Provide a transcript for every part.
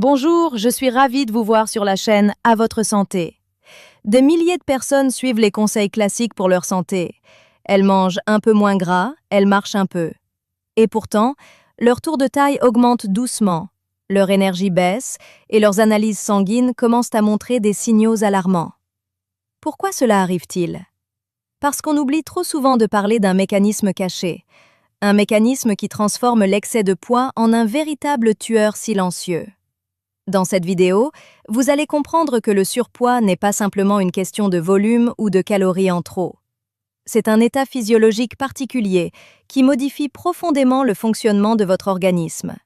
Bonjour, je suis ravie de vous voir sur la chaîne À votre santé. Des milliers de personnes suivent les conseils classiques pour leur santé. Elles mangent un peu moins gras, elles marchent un peu. Et pourtant, leur tour de taille augmente doucement, leur énergie baisse et leurs analyses sanguines commencent à montrer des signaux alarmants. Pourquoi cela arrive-t-il? Parce qu'on oublie trop souvent de parler d'un mécanisme caché, un mécanisme qui transforme l'excès de poids en un véritable tueur silencieux. Dans cette vidéo, vous allez comprendre que le surpoids n'est pas simplement une question de volume ou de calories en trop. C'est un état physiologique particulier qui modifie profondément le fonctionnement de votre organisme.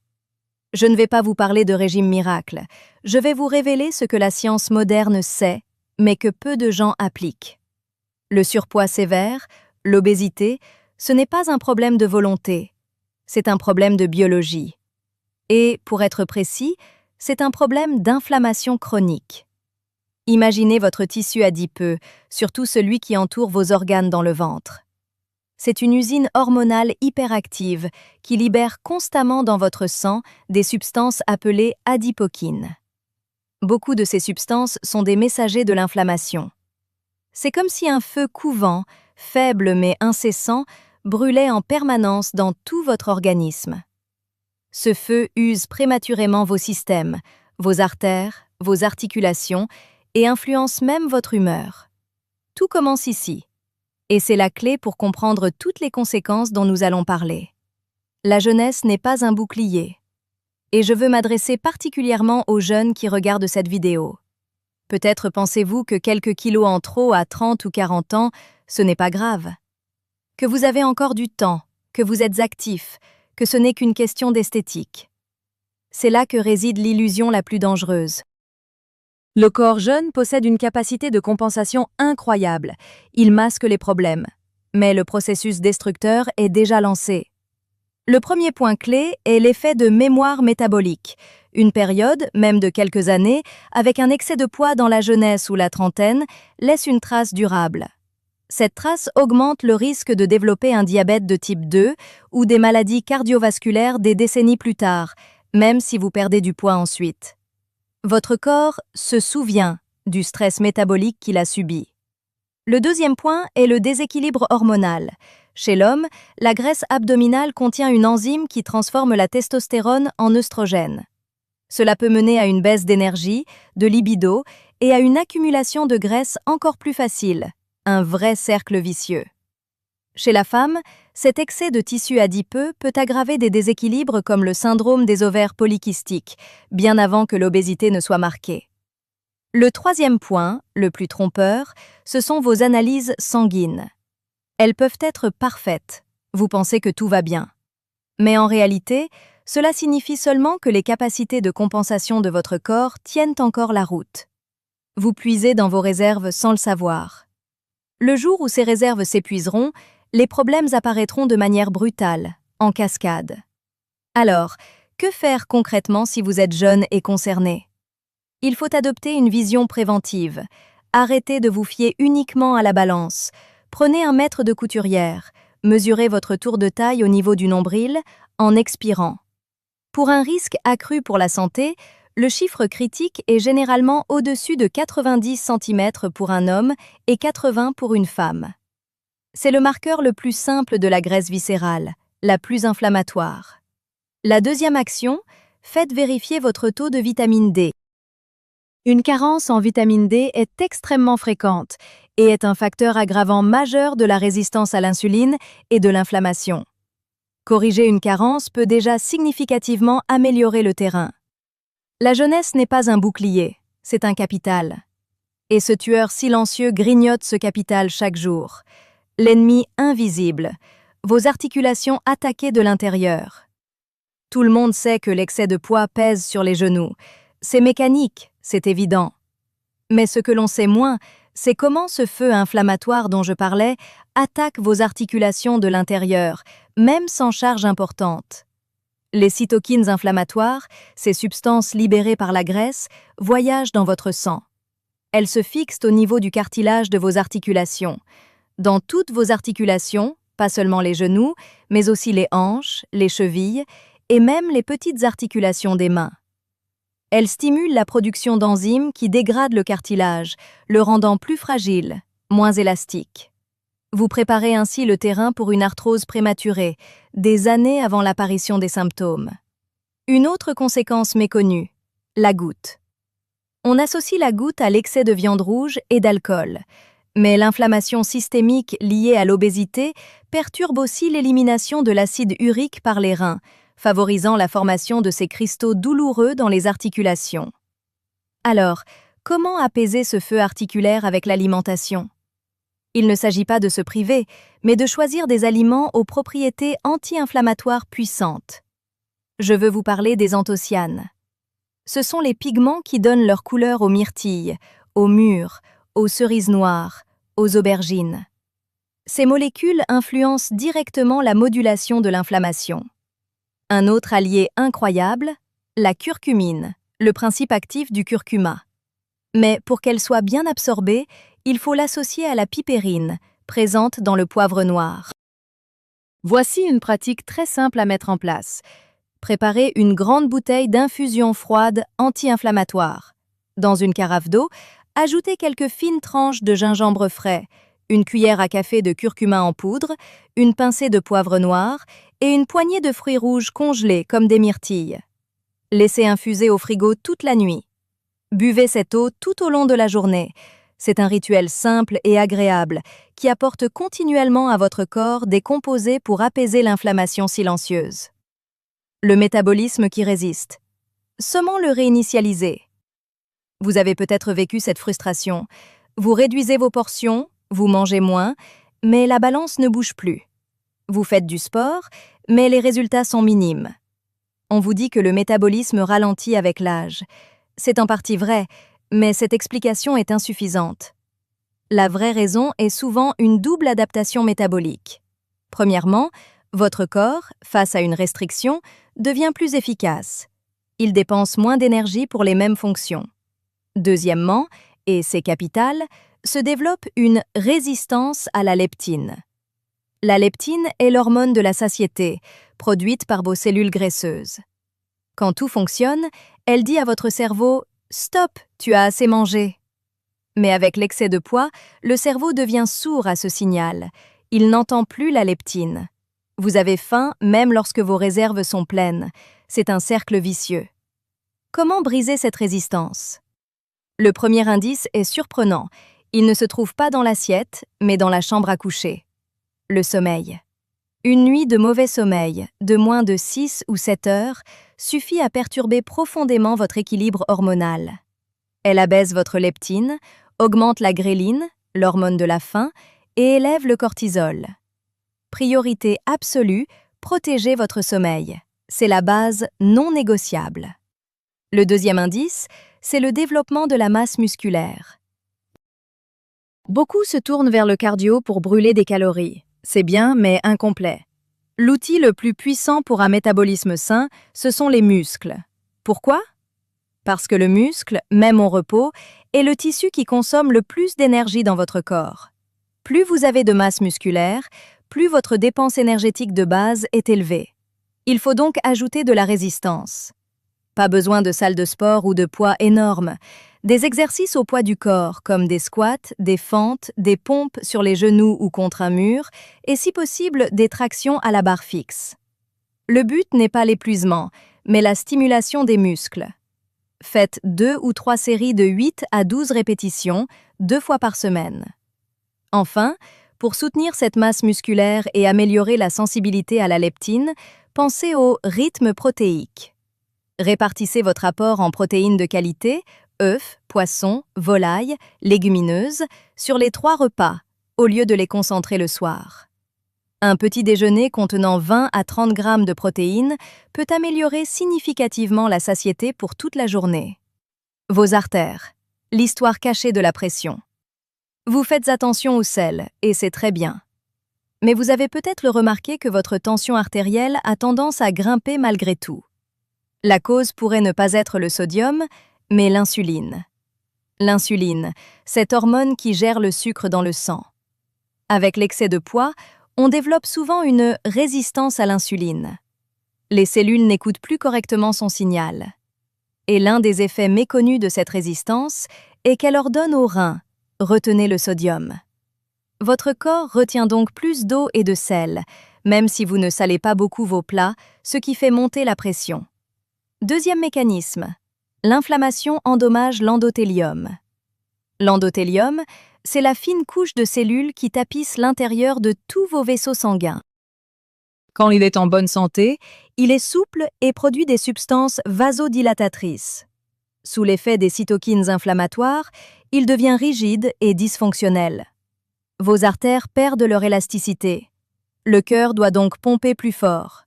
Je ne vais pas vous parler de régime miracle, je vais vous révéler ce que la science moderne sait, mais que peu de gens appliquent. Le surpoids sévère, l'obésité, ce n'est pas un problème de volonté, c'est un problème de biologie. Et, pour être précis, c'est un problème d'inflammation chronique. Imaginez votre tissu adipeux, surtout celui qui entoure vos organes dans le ventre. C'est une usine hormonale hyperactive qui libère constamment dans votre sang des substances appelées adipokines. Beaucoup de ces substances sont des messagers de l'inflammation. C'est comme si un feu couvant, faible mais incessant, brûlait en permanence dans tout votre organisme. Ce feu use prématurément vos systèmes, vos artères, vos articulations et influence même votre humeur. Tout commence ici, et c'est la clé pour comprendre toutes les conséquences dont nous allons parler. La jeunesse n'est pas un bouclier, et je veux m'adresser particulièrement aux jeunes qui regardent cette vidéo. Peut-être pensez-vous que quelques kilos en trop à 30 ou 40 ans, ce n'est pas grave. Que vous avez encore du temps, que vous êtes actif, que ce n'est qu'une question d'esthétique. C'est là que réside l'illusion la plus dangereuse. Le corps jeune possède une capacité de compensation incroyable. Il masque les problèmes. Mais le processus destructeur est déjà lancé. Le premier point clé est l'effet de mémoire métabolique. Une période, même de quelques années, avec un excès de poids dans la jeunesse ou la trentaine, laisse une trace durable. Cette trace augmente le risque de développer un diabète de type 2 ou des maladies cardiovasculaires des décennies plus tard, même si vous perdez du poids ensuite. Votre corps se souvient du stress métabolique qu'il a subi. Le deuxième point est le déséquilibre hormonal. Chez l'homme, la graisse abdominale contient une enzyme qui transforme la testostérone en œstrogène. Cela peut mener à une baisse d'énergie, de libido et à une accumulation de graisse encore plus facile. Un vrai cercle vicieux. Chez la femme, cet excès de tissu adipeux peut aggraver des déséquilibres comme le syndrome des ovaires polykystiques, bien avant que l'obésité ne soit marquée. Le troisième point, le plus trompeur, ce sont vos analyses sanguines. Elles peuvent être parfaites, vous pensez que tout va bien. Mais en réalité, cela signifie seulement que les capacités de compensation de votre corps tiennent encore la route. Vous puisez dans vos réserves sans le savoir. Le jour où ces réserves s'épuiseront, les problèmes apparaîtront de manière brutale, en cascade. Alors, que faire concrètement si vous êtes jeune et concerné? Il faut adopter une vision préventive. Arrêtez de vous fier uniquement à la balance. Prenez un mètre de couturière. Mesurez votre tour de taille au niveau du nombril en expirant. Pour un risque accru pour la santé, le chiffre critique est généralement au-dessus de 90 cm pour un homme et 80 pour une femme. C'est le marqueur le plus simple de la graisse viscérale, la plus inflammatoire. La deuxième action, faites vérifier votre taux de vitamine D. Une carence en vitamine D est extrêmement fréquente et est un facteur aggravant majeur de la résistance à l'insuline et de l'inflammation. Corriger une carence peut déjà significativement améliorer le terrain. La jeunesse n'est pas un bouclier, c'est un capital. Et ce tueur silencieux grignote ce capital chaque jour. L'ennemi invisible, vos articulations attaquées de l'intérieur. Tout le monde sait que l'excès de poids pèse sur les genoux. C'est mécanique, c'est évident. Mais ce que l'on sait moins, c'est comment ce feu inflammatoire dont je parlais attaque vos articulations de l'intérieur, même sans charge importante. Les cytokines inflammatoires, ces substances libérées par la graisse, voyagent dans votre sang. Elles se fixent au niveau du cartilage de vos articulations. Dans toutes vos articulations, pas seulement les genoux, mais aussi les hanches, les chevilles et même les petites articulations des mains. Elle stimule la production d'enzymes qui dégradent le cartilage, le rendant plus fragile, moins élastique. Vous préparez ainsi le terrain pour une arthrose prématurée, des années avant l'apparition des symptômes. Une autre conséquence méconnue, la goutte. On associe la goutte à l'excès de viande rouge et d'alcool, mais l'inflammation systémique liée à l'obésité perturbe aussi l'élimination de l'acide urique par les reins, favorisant la formation de ces cristaux douloureux dans les articulations. Alors, comment apaiser ce feu articulaire avec l'alimentation? Il ne s'agit pas de se priver, mais de choisir des aliments aux propriétés anti-inflammatoires puissantes. Je veux vous parler des anthocyanes. Ce sont les pigments qui donnent leur couleur aux myrtilles, aux mûres, aux cerises noires, aux aubergines. Ces molécules influencent directement la modulation de l'inflammation. Un autre allié incroyable, la curcumine, le principe actif du curcuma. Mais pour qu'elle soit bien absorbée, il faut l'associer à la pipérine, présente dans le poivre noir. Voici une pratique très simple à mettre en place. Préparez une grande bouteille d'infusion froide anti-inflammatoire. Dans une carafe d'eau, ajoutez quelques fines tranches de gingembre frais, une cuillère à café de curcuma en poudre, une pincée de poivre noir et une poignée de fruits rouges congelés comme des myrtilles. Laissez infuser au frigo toute la nuit. Buvez cette eau tout au long de la journée. C'est un rituel simple et agréable qui apporte continuellement à votre corps des composés pour apaiser l'inflammation silencieuse. Le métabolisme qui résiste. Comment le réinitialiser? Vous avez peut-être vécu cette frustration. Vous réduisez vos portions, vous mangez moins, mais la balance ne bouge plus. Vous faites du sport, mais les résultats sont minimes. On vous dit que le métabolisme ralentit avec l'âge. C'est en partie vrai, mais cette explication est insuffisante. La vraie raison est souvent une double adaptation métabolique. Premièrement, votre corps, face à une restriction, devient plus efficace. Il dépense moins d'énergie pour les mêmes fonctions. Deuxièmement, et c'est capital, se développe une résistance à la leptine. La leptine est l'hormone de la satiété, produite par vos cellules graisseuses. Quand tout fonctionne, elle dit à votre cerveau « Stop, tu as assez mangé ». Mais avec l'excès de poids, le cerveau devient sourd à ce signal. Il n'entend plus la leptine. Vous avez faim même lorsque vos réserves sont pleines. C'est un cercle vicieux. Comment briser cette résistance? Le premier indice est surprenant. Il ne se trouve pas dans l'assiette, mais dans la chambre à coucher. Le sommeil. Une nuit de mauvais sommeil, de moins de 6 ou 7 heures, suffit à perturber profondément votre équilibre hormonal. Elle abaisse votre leptine, augmente la gréline, l'hormone de la faim, et élève le cortisol. Priorité absolue, protégez votre sommeil. C'est la base non négociable. Le deuxième indice, c'est le développement de la masse musculaire. Beaucoup se tournent vers le cardio pour brûler des calories. C'est bien, mais incomplet. L'outil le plus puissant pour un métabolisme sain, ce sont les muscles. Pourquoi? Parce que le muscle, même au repos, est le tissu qui consomme le plus d'énergie dans votre corps. Plus vous avez de masse musculaire, plus votre dépense énergétique de base est élevée. Il faut donc ajouter de la résistance. Pas besoin de salle de sport ou de poids énormes. Des exercices au poids du corps, comme des squats, des fentes, des pompes sur les genoux ou contre un mur, et si possible, des tractions à la barre fixe. Le but n'est pas l'épuisement, mais la stimulation des muscles. Faites 2 ou 3 séries de 8 à 12 répétitions, 2 fois par semaine. Enfin, pour soutenir cette masse musculaire et améliorer la sensibilité à la leptine, pensez au rythme protéique. Répartissez votre apport en protéines de qualité, œufs, poissons, volailles, légumineuses, sur les 3 repas, au lieu de les concentrer le soir. Un petit déjeuner contenant 20 à 30 grammes de protéines peut améliorer significativement la satiété pour toute la journée. Vos artères, l'histoire cachée de la pression. Vous faites attention au sel, et c'est très bien. Mais vous avez peut-être remarqué que votre tension artérielle a tendance à grimper malgré tout. La cause pourrait ne pas être le sodium, mais l'insuline. L'insuline, cette hormone qui gère le sucre dans le sang. Avec l'excès de poids, on développe souvent une résistance à l'insuline. Les cellules n'écoutent plus correctement son signal. Et l'un des effets méconnus de cette résistance est qu'elle ordonne aux reins « retenez le sodium ». Votre corps retient donc plus d'eau et de sel, même si vous ne salez pas beaucoup vos plats, ce qui fait monter la pression. Deuxième mécanisme, l'inflammation endommage l'endothélium. L'endothélium, c'est la fine couche de cellules qui tapisse l'intérieur de tous vos vaisseaux sanguins. Quand il est en bonne santé, il est souple et produit des substances vasodilatatrices. Sous l'effet des cytokines inflammatoires, il devient rigide et dysfonctionnel. Vos artères perdent leur élasticité. Le cœur doit donc pomper plus fort.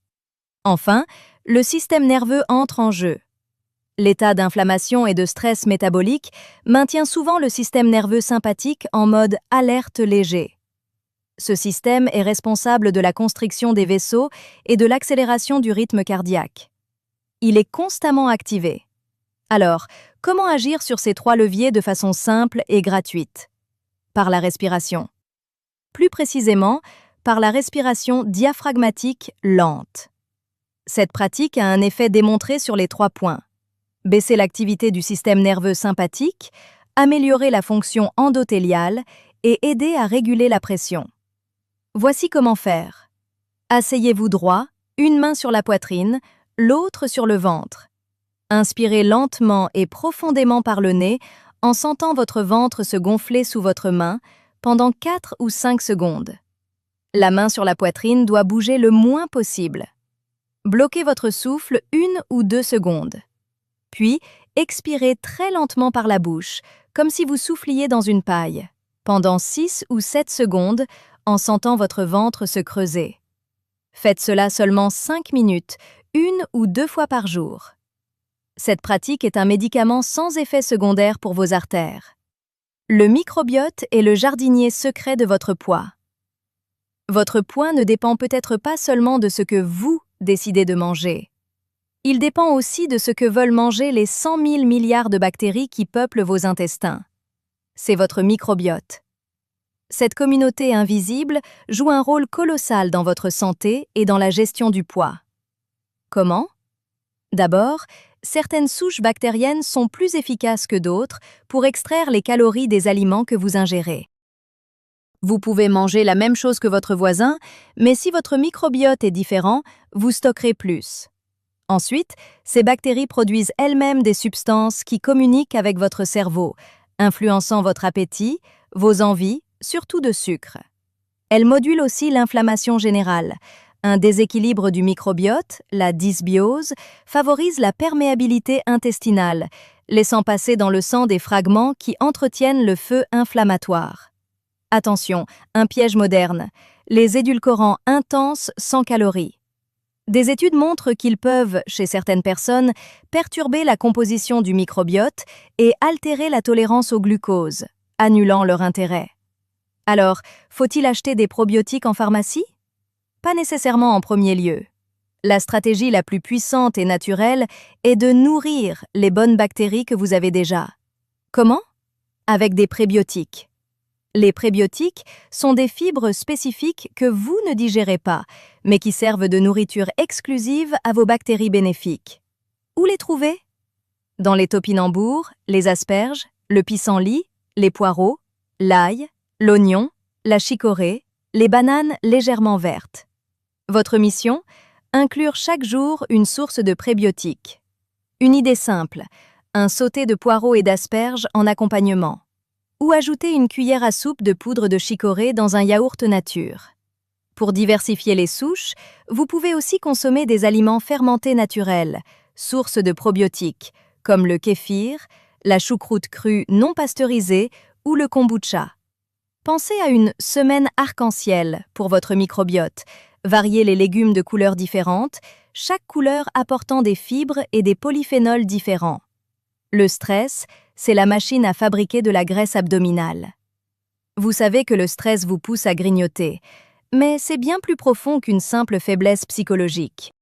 Enfin, le système nerveux entre en jeu. L'état d'inflammation et de stress métabolique maintient souvent le système nerveux sympathique en mode alerte léger. Ce système est responsable de la constriction des vaisseaux et de l'accélération du rythme cardiaque. Il est constamment activé. Alors, comment agir sur ces 3 leviers de façon simple et gratuite? Par la respiration. Plus précisément, par la respiration diaphragmatique lente. Cette pratique a un effet démontré sur les 3 points. Baisser l'activité du système nerveux sympathique, améliorer la fonction endothéliale et aider à réguler la pression. Voici comment faire. Asseyez-vous droit, une main sur la poitrine, l'autre sur le ventre. Inspirez lentement et profondément par le nez en sentant votre ventre se gonfler sous votre main pendant 4 ou 5 secondes. La main sur la poitrine doit bouger le moins possible. Bloquez votre souffle 1 ou 2 secondes. Puis, expirez très lentement par la bouche, comme si vous souffliez dans une paille, pendant 6 ou 7 secondes en sentant votre ventre se creuser. Faites cela seulement 5 minutes, 1 ou 2 fois par jour. Cette pratique est un médicament sans effet secondaire pour vos artères. Le microbiote est le jardinier secret de votre poids. Votre poids ne dépend peut-être pas seulement de ce que vous décidez de manger. Il dépend aussi de ce que veulent manger les 100 000 milliards de bactéries qui peuplent vos intestins. C'est votre microbiote. Cette communauté invisible joue un rôle colossal dans votre santé et dans la gestion du poids. Comment? D'abord, certaines souches bactériennes sont plus efficaces que d'autres pour extraire les calories des aliments que vous ingérez. Vous pouvez manger la même chose que votre voisin, mais si votre microbiote est différent, vous stockerez plus. Ensuite, ces bactéries produisent elles-mêmes des substances qui communiquent avec votre cerveau, influençant votre appétit, vos envies, surtout de sucre. Elles modulent aussi l'inflammation générale. Un déséquilibre du microbiote, la dysbiose, favorise la perméabilité intestinale, laissant passer dans le sang des fragments qui entretiennent le feu inflammatoire. Attention, un piège moderne, les édulcorants intenses sans calories. Des études montrent qu'ils peuvent, chez certaines personnes, perturber la composition du microbiote et altérer la tolérance au glucose, annulant leur intérêt. Alors, faut-il acheter des probiotiques en pharmacie? Pas nécessairement en premier lieu. La stratégie la plus puissante et naturelle est de nourrir les bonnes bactéries que vous avez déjà. Comment? Avec des prébiotiques. Les prébiotiques sont des fibres spécifiques que vous ne digérez pas, mais qui servent de nourriture exclusive à vos bactéries bénéfiques. Où les trouver? Dans les topinambours, les asperges, le pissenlit, les poireaux, l'ail, l'oignon, la chicorée, les bananes légèrement vertes. Votre mission? Inclure chaque jour une source de prébiotiques. Une idée simple, un sauté de poireaux et d'asperges en accompagnement. Ou ajouter une cuillère à soupe de poudre de chicorée dans un yaourt nature. Pour diversifier les souches, vous pouvez aussi consommer des aliments fermentés naturels, sources de probiotiques, comme le kéfir, la choucroute crue non pasteurisée ou le kombucha. Pensez à une semaine arc-en-ciel pour votre microbiote. Variez les légumes de couleurs différentes, chaque couleur apportant des fibres et des polyphénols différents. Le stress, c'est la machine à fabriquer de la graisse abdominale. Vous savez que le stress vous pousse à grignoter, mais c'est bien plus profond qu'une simple faiblesse psychologique.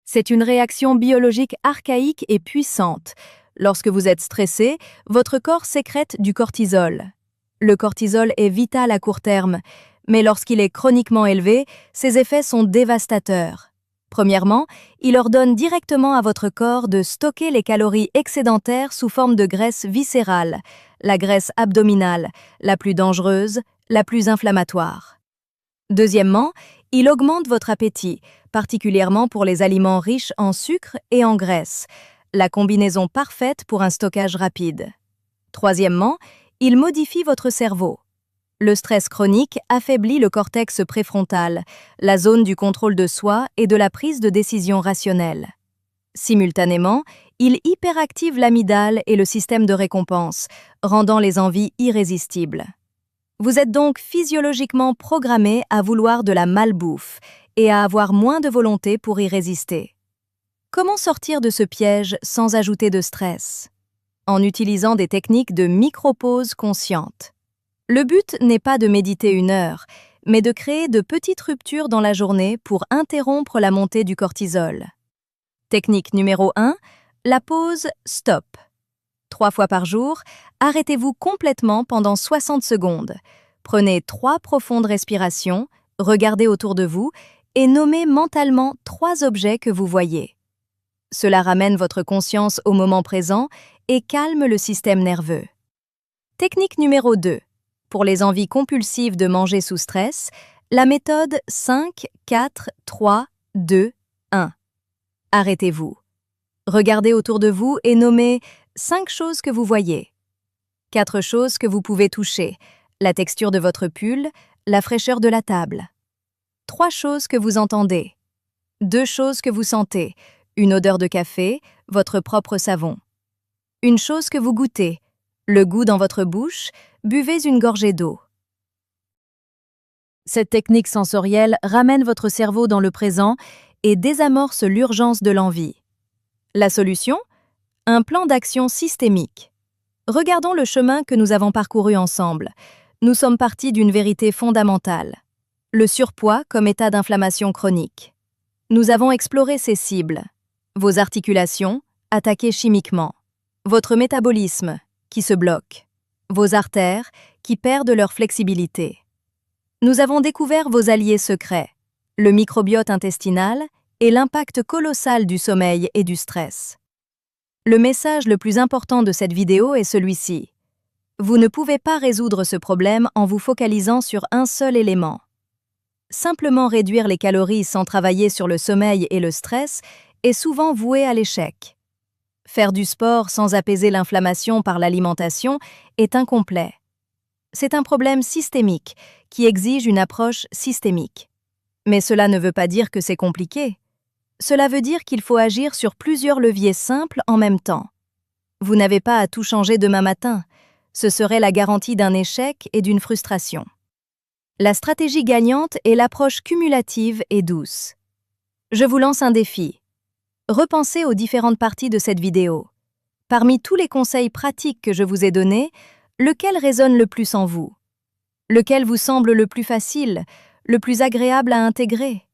C'est une réaction biologique archaïque et puissante. Lorsque vous êtes stressé, votre corps sécrète du cortisol. Le cortisol est vital à court terme, mais lorsqu'il est chroniquement élevé, ses effets sont dévastateurs. Premièrement, il ordonne directement à votre corps de stocker les calories excédentaires sous forme de graisse viscérale, la graisse abdominale, la plus dangereuse, la plus inflammatoire. Deuxièmement, il augmente votre appétit, particulièrement pour les aliments riches en sucre et en graisse, la combinaison parfaite pour un stockage rapide. Troisièmement, il modifie votre cerveau. Le stress chronique affaiblit le cortex préfrontal, la zone du contrôle de soi et de la prise de décision rationnelle. Simultanément, il hyperactive l'amygdale et le système de récompense, rendant les envies irrésistibles. Vous êtes donc physiologiquement programmé à vouloir de la malbouffe et à avoir moins de volonté pour y résister. Comment sortir de ce piège sans ajouter de stress? En utilisant des techniques de micro-pause consciente. Le but n'est pas de méditer 1 heure, mais de créer de petites ruptures dans la journée pour interrompre la montée du cortisol. Technique numéro 1, la pause stop. 3 fois par jour, arrêtez-vous complètement pendant 60 secondes. Prenez 3 profondes respirations, regardez autour de vous et nommez mentalement 3 objets que vous voyez. Cela ramène votre conscience au moment présent et calme le système nerveux. Technique numéro 2. Pour les envies compulsives de manger sous stress, la méthode 5, 4, 3, 2, 1. Arrêtez-vous. Regardez autour de vous et nommez 5 choses que vous voyez. 4 choses que vous pouvez toucher, la texture de votre pull, la fraîcheur de la table. 3 choses que vous entendez. 2 choses que vous sentez, une odeur de café, votre propre savon. Une chose que vous goûtez, le goût dans votre bouche, buvez une gorgée d'eau. Cette technique sensorielle ramène votre cerveau dans le présent et désamorce l'urgence de l'envie. La solution? Un plan d'action systémique. Regardons le chemin que nous avons parcouru ensemble. Nous sommes partis d'une vérité fondamentale. Le surpoids comme état d'inflammation chronique. Nous avons exploré ses cibles. Vos articulations, attaquées chimiquement. Votre métabolisme, qui se bloque. Vos artères, qui perdent leur flexibilité. Nous avons découvert vos alliés secrets, le microbiote intestinal et l'impact colossal du sommeil et du stress. Le message le plus important de cette vidéo est celui-ci. Vous ne pouvez pas résoudre ce problème en vous focalisant sur un seul élément. Simplement réduire les calories sans travailler sur le sommeil et le stress est souvent voué à l'échec. Faire du sport sans apaiser l'inflammation par l'alimentation est incomplet. C'est un problème systémique qui exige une approche systémique. Mais cela ne veut pas dire que c'est compliqué. Cela veut dire qu'il faut agir sur plusieurs leviers simples en même temps. Vous n'avez pas à tout changer demain matin. Ce serait la garantie d'un échec et d'une frustration. La stratégie gagnante est l'approche cumulative et douce. Je vous lance un défi. Repensez aux différentes parties de cette vidéo. Parmi tous les conseils pratiques que je vous ai donnés, lequel résonne le plus en vous? Lequel vous semble le plus facile, le plus agréable à intégrer?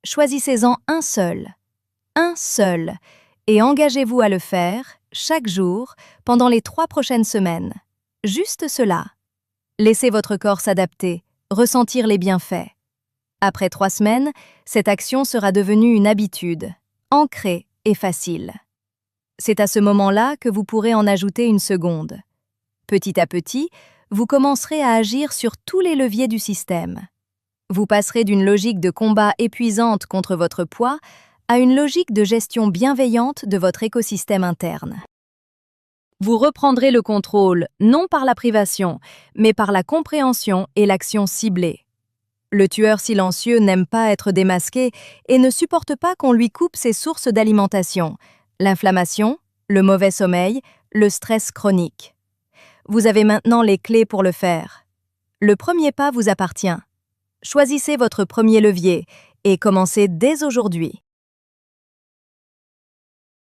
Choisissez-en un seul, et engagez-vous à le faire, chaque jour, pendant les 3 prochaines semaines. Juste cela. Laissez votre corps s'adapter, ressentir les bienfaits. Après 3 semaines, cette action sera devenue une habitude, ancrée et facile. C'est à ce moment-là que vous pourrez en ajouter une seconde. Petit à petit, vous commencerez à agir sur tous les leviers du système. Vous passerez d'une logique de combat épuisante contre votre poids à une logique de gestion bienveillante de votre écosystème interne. Vous reprendrez le contrôle, non par la privation, mais par la compréhension et l'action ciblée. Le tueur silencieux n'aime pas être démasqué et ne supporte pas qu'on lui coupe ses sources d'alimentation, l'inflammation, le mauvais sommeil, le stress chronique. Vous avez maintenant les clés pour le faire. Le premier pas vous appartient. Choisissez votre premier levier et commencez dès aujourd'hui.